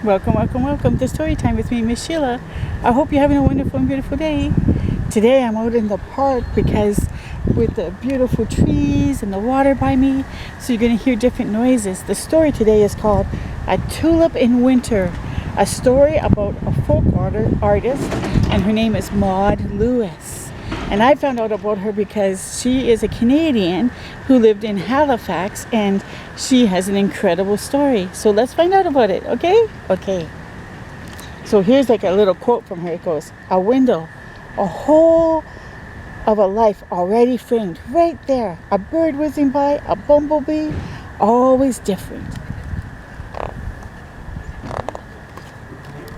Welcome, welcome, welcome to Story Time with me, Miss Sheila. I hope you're having a wonderful and beautiful day. Today I'm out in the park because with the beautiful trees and the water by me, so you're going to hear different noises. The story today is called A Tulip in Winter, a story about a folk artist, and her name is Maud Lewis. And I found out about her because she is a Canadian who lived in Halifax, and she has an incredible story. So let's find out about it, okay? Okay. So here's like a little quote from her. It goes, "A window, a whole of a life already framed right there. A bird whizzing by, a bumblebee, always different."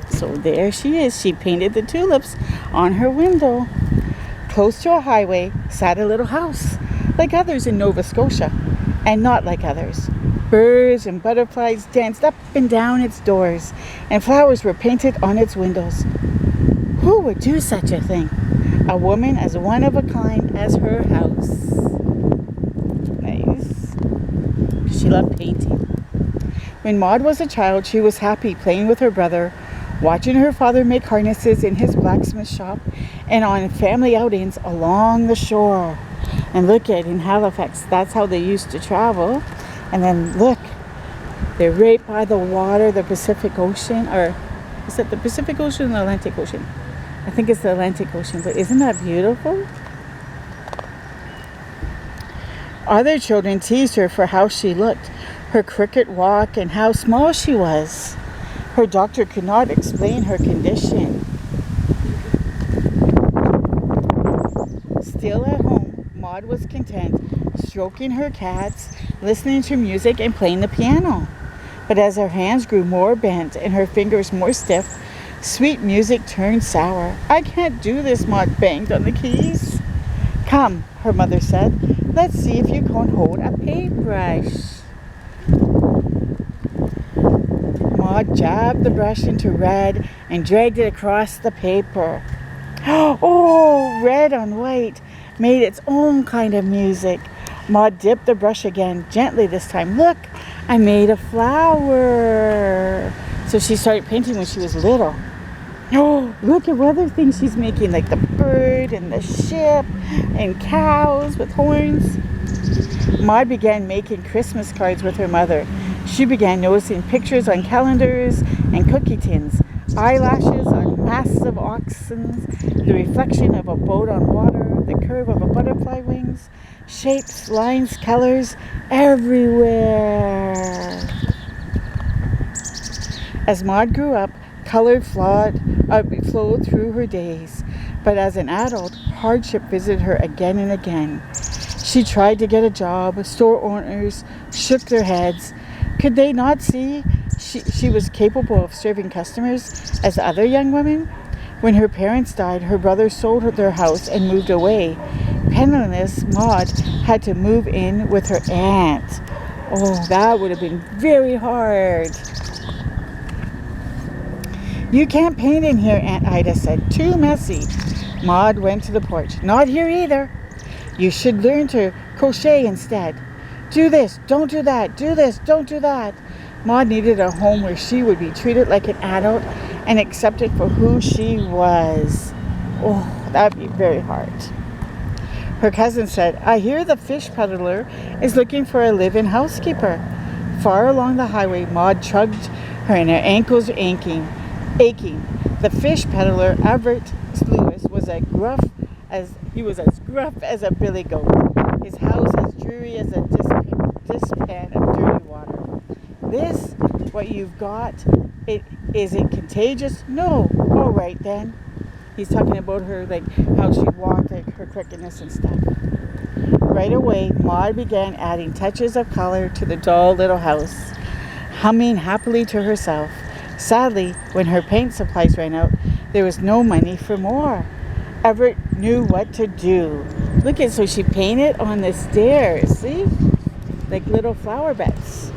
So there she is. She painted the tulips on her window. Close to a highway sat a little house, like others in Nova Scotia, and not like others. Birds and butterflies danced up and down its doors, and flowers were painted on its windows. Who would do such a thing? A woman as one of a kind as her house. Nice. She loved painting. When Maud was a child, she was happy playing with her brother, watching her father make harnesses in his blacksmith shop, and on family outings along the shore. And look at in Halifax, that's how they used to travel. And then look, they're right by the water, the Pacific Ocean, or is it the Pacific Ocean or the Atlantic Ocean? I think it's the Atlantic Ocean, but isn't that beautiful? Other children teased her for how she looked, her crooked walk, and how small she was. Her doctor could not explain her condition. Still at home, Maud was content, stroking her cats, listening to music, and playing the piano. But as her hands grew more bent and her fingers more stiff, sweet music turned sour. "I can't do this," Maud banged on the keys. "Come," her mother said, "let's see if you can hold a paintbrush." Maud jabbed the brush into red and dragged it across the paper. Oh, red on white made its own kind of music. Maud dipped the brush again, gently this time. "Look, I made a flower." So she started painting when she was little. Oh, look at what other things she's making, like the bird and the ship and cows with horns. Maud began making Christmas cards with her mother. She began noticing pictures on calendars and cookie tins, eyelashes on masses of oxen, the reflection of a boat on water, the curve of a butterfly wings, shapes, lines, colors, everywhere. As Maud grew up, color flowed through her days, but as an adult, hardship visited her again and again. She tried to get a job. Store owners shook their heads. Could they not see she was capable of serving customers as other young women? When her parents died, her brother sold their house and moved away. Penniless, Maud had to move in with her aunt. Oh, that would have been very hard. "You can't paint in here," Aunt Ida said. "Too messy." Maud went to the porch. "Not here either. You should learn to crochet instead. Do this, don't do that. Do this, don't do that." Maud needed a home where she would be treated like an adult and accepted for who she was. Oh, that'd be very hard. Her cousin said, "I hear the fish peddler is looking for a live-in housekeeper." Far along the highway, Maud trudged her and her ankles aching. The fish peddler, Everett Lewis, was as gruff as a billy goat. His house as dreary as a dishpan of dirty water. "This, what you've got, is it contagious?" "No." "All right then." He's talking about her, like how she walked, like her crookedness and stuff. Right away, Maud began adding touches of color to the dull little house, humming happily to herself. Sadly, when her paint supplies ran out, there was no money for more. Everett knew what to do. Look at, so she painted on the stairs, see? Like little flower beds.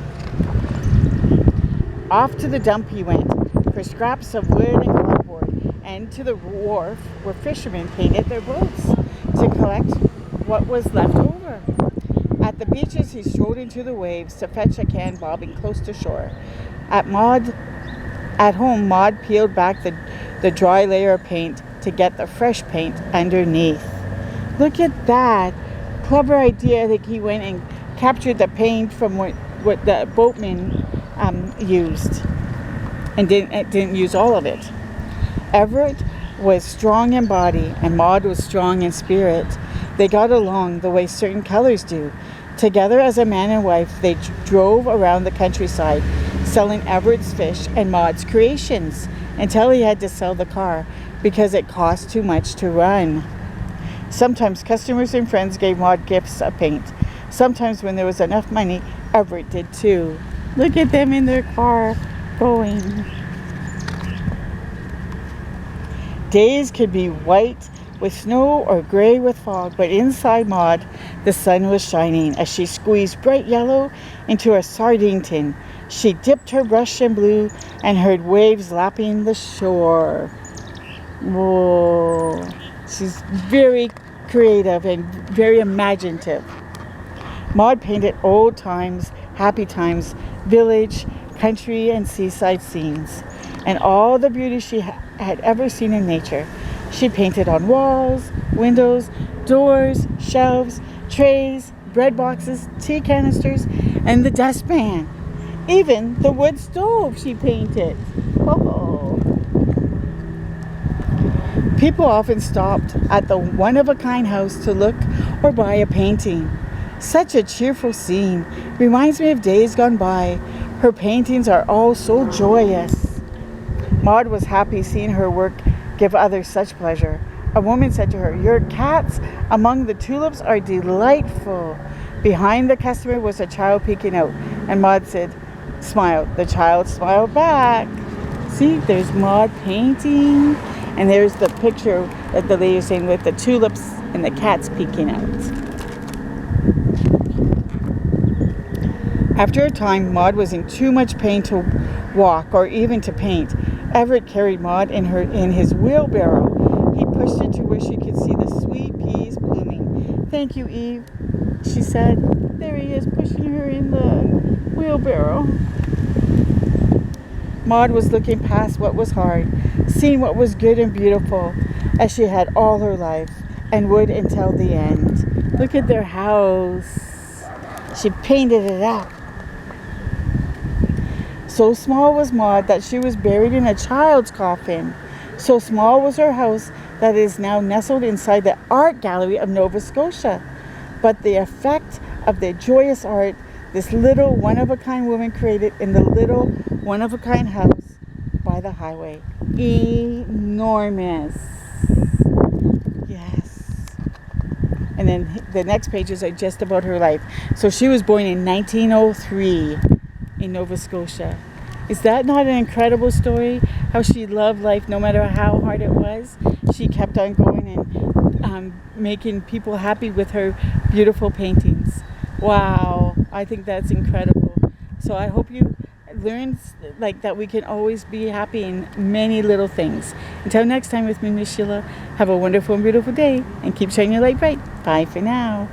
Off to the dump he went for scraps of wood and cardboard, and to the wharf where fishermen painted their boats to collect what was left over. At the beaches he strode into the waves to fetch a can bobbing close to shore. At At home, Maud peeled back the dry layer of paint to get the fresh paint underneath. Look at that. Clever idea that he went and captured the paint from what the boatman used and didn't use all of it. Everett was strong in body and Maud was strong in spirit. They got along the way certain colors do. Together as a man and wife, they drove around the countryside, selling Everett's fish and Maud's creations until he had to sell the car because it cost too much to run. Sometimes customers and friends gave Maud gifts of paint. Sometimes when there was enough money, Everett did too. Look at them in their car going. Days could be white with snow or gray with fog, but inside Maud, the sun was shining as she squeezed bright yellow into a sardine tin. She dipped her brush in blue and heard waves lapping the shore. Whoa. She's very creative and very imaginative. Maud painted old times, happy times, village, country, and seaside scenes, and all the beauty she had ever seen in nature. She painted on walls, windows, doors, shelves, trays, bread boxes, tea canisters, and the dustpan. Even the wood stove she painted. Oh. People often stopped at the one-of-a-kind house to look or buy a painting. Such a cheerful scene. Reminds me of days gone by. Her paintings are all so joyous. Maud was happy seeing her work give others such pleasure. A woman said to her, "Your cats among the tulips are delightful." Behind the customer was a child peeking out, and Maud smiled. The child smiled back. See, there's Maud painting, and there's the picture that the lady was saying with the tulips and the cats peeking out. After a time, Maud was in too much pain to walk or even to paint. Everett carried Maud in his wheelbarrow. He pushed it to where she could see the sweet peas blooming. "Thank you, Eve," she said. There he is, pushing her in the wheelbarrow. Maud was looking past what was hard, seeing what was good and beautiful, as she had all her life, and would until the end. Look at their house. She painted it up. So small was Maud that she was buried in a child's coffin. So small was her house that it is now nestled inside the art gallery of Nova Scotia. But the effect of the joyous art this little one-of-a-kind woman created in the little one-of-a-kind house by the highway. Enormous. Yes. And then the next pages are just about her life. So she was born in 1903 in Nova Scotia. Is that not an incredible story? How she loved life no matter how hard it was. She kept on going and making people happy with her beautiful paintings. Wow, I think that's incredible. So I hope you learned that we can always be happy in many little things. Until next time with me, Miss Sheila, have a wonderful and beautiful day and keep shining your light bright. Bye for now.